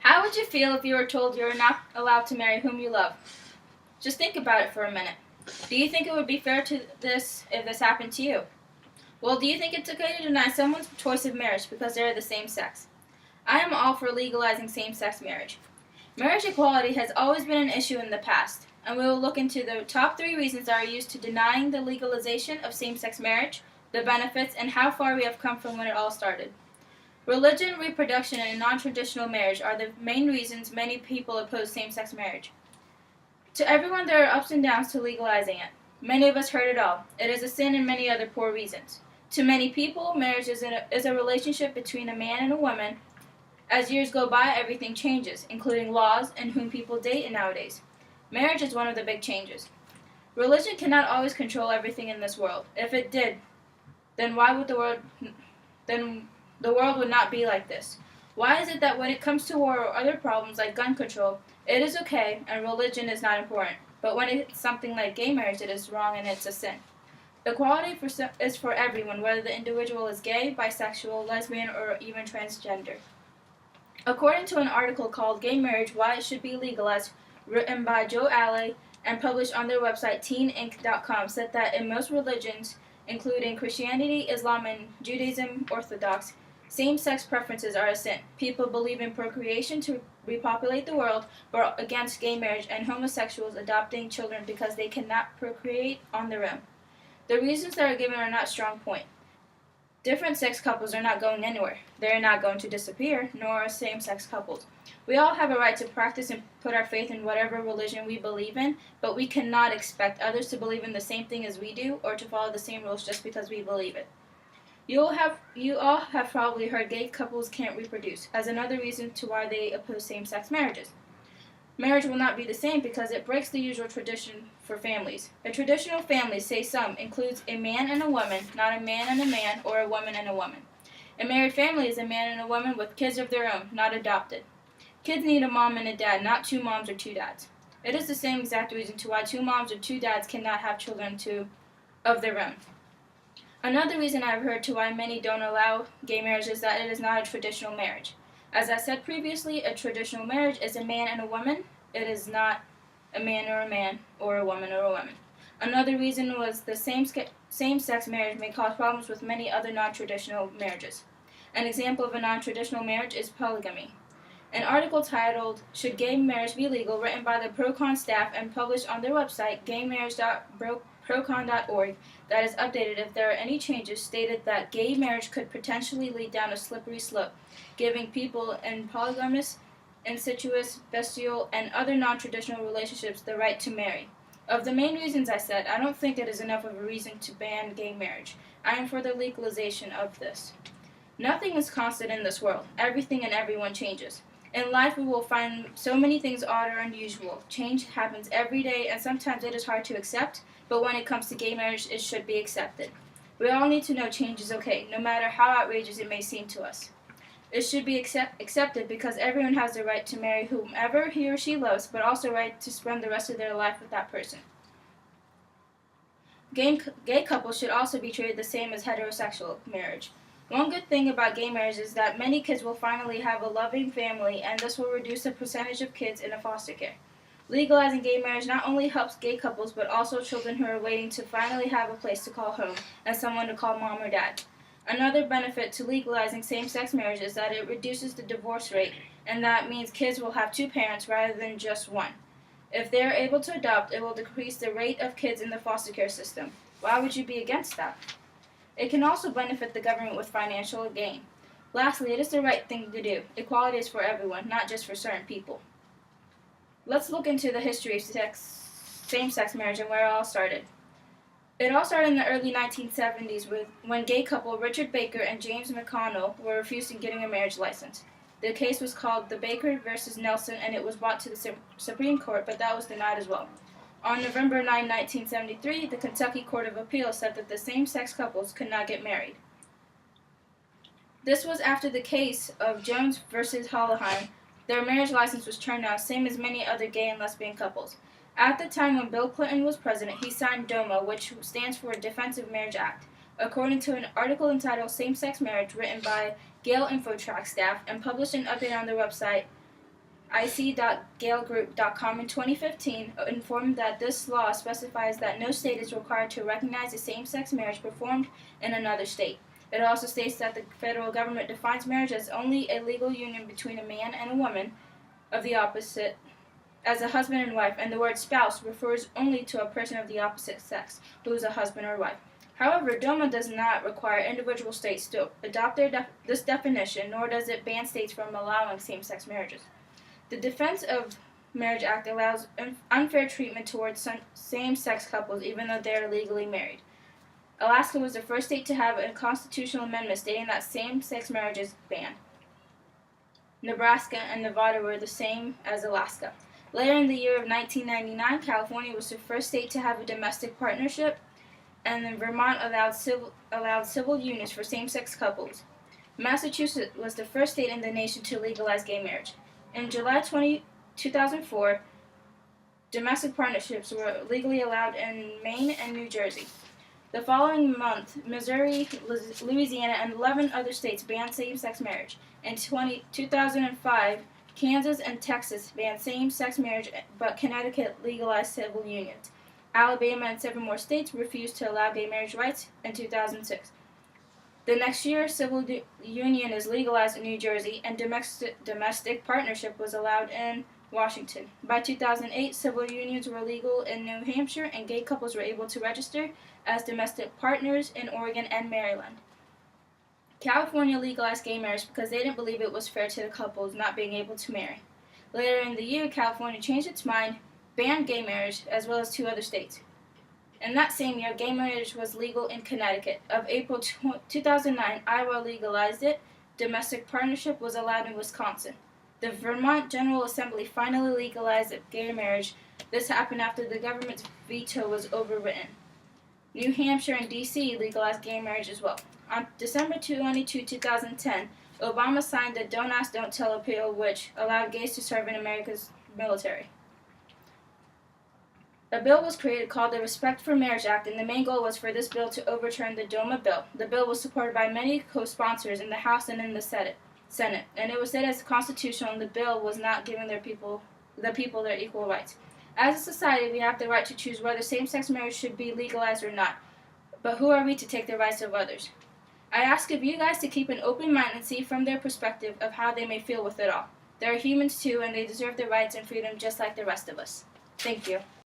How would you feel if you were told you were not allowed to marry whom you love? Just think about it for a minute. Do you think it would be fair to this if this happened to you? Well, do you think it's okay to deny someone's choice of marriage because they're the same sex? I am all for legalizing same-sex marriage. Marriage equality has always been an issue in the past, and we will look into the top 3 reasons that are used to denying the legalization of same-sex marriage, the benefits, and how far we have come from when it all started. Religion, reproduction, and non-traditional marriage are the main reasons many people oppose same-sex marriage. To everyone, there are ups and downs to legalizing it. Many of us heard it all. It is a sin and many other poor reasons. To many people, marriage is a relationship between a man and a woman. As years go by, everything changes, including laws and whom people date nowadays. Marriage is one of the big changes. Religion cannot always control everything in this world. If it did, then the world would not be like this. Why is it that when it comes to war or other problems like gun control, it is okay and religion is not important, but when it's something like gay marriage, it is wrong and it's a sin? Equality is for everyone, whether the individual is gay, bisexual, lesbian, or even transgender. According to an article called Gay Marriage, Why It Should Be Legalized, written by Joe Ali and published on their website teeninc.com, said that in most religions, including Christianity, Islam, and Judaism Orthodox, same-sex preferences are a sin. People believe in procreation to repopulate the world, but against gay marriage and homosexuals adopting children because they cannot procreate on their own. The reasons that are given are not strong point. Different sex couples are not going anywhere. They are not going to disappear, nor are same-sex couples. We all have a right to practice and put our faith in whatever religion we believe in, but we cannot expect others to believe in the same thing as we do or to follow the same rules just because we believe it. You all have probably heard gay couples can't reproduce as another reason to why they oppose same-sex marriages. Marriage will not be the same because it breaks the usual tradition for families. A traditional family, say some, includes a man and a woman, not a man and a man or a woman and a woman. A married family is a man and a woman with kids of their own, not adopted. Kids need a mom and a dad, not 2 moms or 2 dads. It is the same exact reason to why 2 moms or 2 dads cannot have children of their own. Another reason I have heard to why many don't allow gay marriage is that it is not a traditional marriage. As I said previously, a traditional marriage is a man and a woman. It is not a man or a woman or a woman. Another reason was the same-sex marriage may cause problems with many other non-traditional marriages. An example of a non-traditional marriage is polygamy. An article titled, Should Gay Marriage Be Legal?, written by the Procon staff and published on their website, gaymarriage.procon.org, that is updated if there are any changes, stated that gay marriage could potentially lead down a slippery slope, giving people in polygamous, incestuous, bestial, and other non-traditional relationships the right to marry. Of the main reasons I said, I don't think it is enough of a reason to ban gay marriage. I am for the legalization of this. Nothing is constant in this world. Everything and everyone changes. In life, we will find so many things odd or unusual. Change happens every day, and sometimes it is hard to accept, but when it comes to gay marriage, it should be accepted. We all need to know change is okay, no matter how outrageous it may seem to us. It should be accepted because everyone has the right to marry whomever he or she loves, but also the right to spend the rest of their life with that person. Gay couples should also be treated the same as heterosexual marriage. One good thing about gay marriage is that many kids will finally have a loving family, and this will reduce the percentage of kids in foster care. Legalizing gay marriage not only helps gay couples, but also children who are waiting to finally have a place to call home and someone to call mom or dad. Another benefit to legalizing same-sex marriage is that it reduces the divorce rate, and that means kids will have 2 parents rather than just one. If they are able to adopt, it will decrease the rate of kids in the foster care system. Why would you be against that? It can also benefit the government with financial gain. Lastly, it is the right thing to do. Equality is for everyone, not just for certain people. Let's look into the history of same-sex marriage and where it all started. It all started in the early 1970s when gay couple Richard Baker and James McConnell were refusing getting a marriage license. The case was called the Baker versus Nelson, and it was brought to the Supreme Court, but that was denied as well. On November 9, 1973, the Kentucky Court of Appeals said that the same-sex couples could not get married. This was after the case of Jones versus Holleheim. Their marriage license was turned down, same as many other gay and lesbian couples. At the time when Bill Clinton was president, he signed DOMA, which stands for Defense of Marriage Act. According to an article entitled Same-Sex Marriage, written by Gale Infotrack staff and published and updated on their website, ic.galegroup.com in 2015 informed that this law specifies that no state is required to recognize a same-sex marriage performed in another state. It also states that the federal government defines marriage as only a legal union between a man and a woman of the opposite as a husband and wife, and the word spouse refers only to a person of the opposite sex who is a husband or wife. However, DOMA does not require individual states to adopt this definition, nor does it ban states from allowing same-sex marriages. The Defense of Marriage Act allows unfair treatment towards same-sex couples even though they are legally married. Alaska was the first state to have a constitutional amendment stating that same-sex marriage is banned. Nebraska and Nevada were the same as Alaska. Later in the year of 1999, California was the first state to have a domestic partnership, and then Vermont allowed civil unions for same-sex couples. Massachusetts was the first state in the nation to legalize gay marriage. In July 2004, domestic partnerships were legally allowed in Maine and New Jersey. The following month, Missouri, Louisiana, and 11 other states banned same-sex marriage. In 2005, Kansas and Texas banned same-sex marriage, but Connecticut legalized civil unions. Alabama and 7 more states refused to allow gay marriage rights in 2006. The next year, civil union is legalized in New Jersey, and domestic partnership was allowed in Washington. By 2008, civil unions were legal in New Hampshire, and gay couples were able to register as domestic partners in Oregon and Maryland. California legalized gay marriage because they didn't believe it was fair to the couples not being able to marry. Later in the year, California changed its mind, banned gay marriage, as well as 2 other states. In that same year, gay marriage was legal in Connecticut. Of April 2009, Iowa legalized it. Domestic partnership was allowed in Wisconsin. The Vermont General Assembly finally legalized gay marriage. This happened after the government's veto was overridden. New Hampshire and D.C. legalized gay marriage as well. On December 22, 2010, Obama signed the Don't Ask, Don't Tell appeal, which allowed gays to serve in America's military. A bill was created called the Respect for Marriage Act, and the main goal was for this bill to overturn the DOMA bill. The bill was supported by many co-sponsors in the House and in the Senate, and it was said as constitutional, and the bill was not giving the people their equal rights. As a society, we have the right to choose whether same-sex marriage should be legalized or not, but who are we to take the rights of others? I ask of you guys to keep an open mind and see from their perspective of how they may feel with it all. They are humans too, and they deserve their rights and freedom just like the rest of us. Thank you.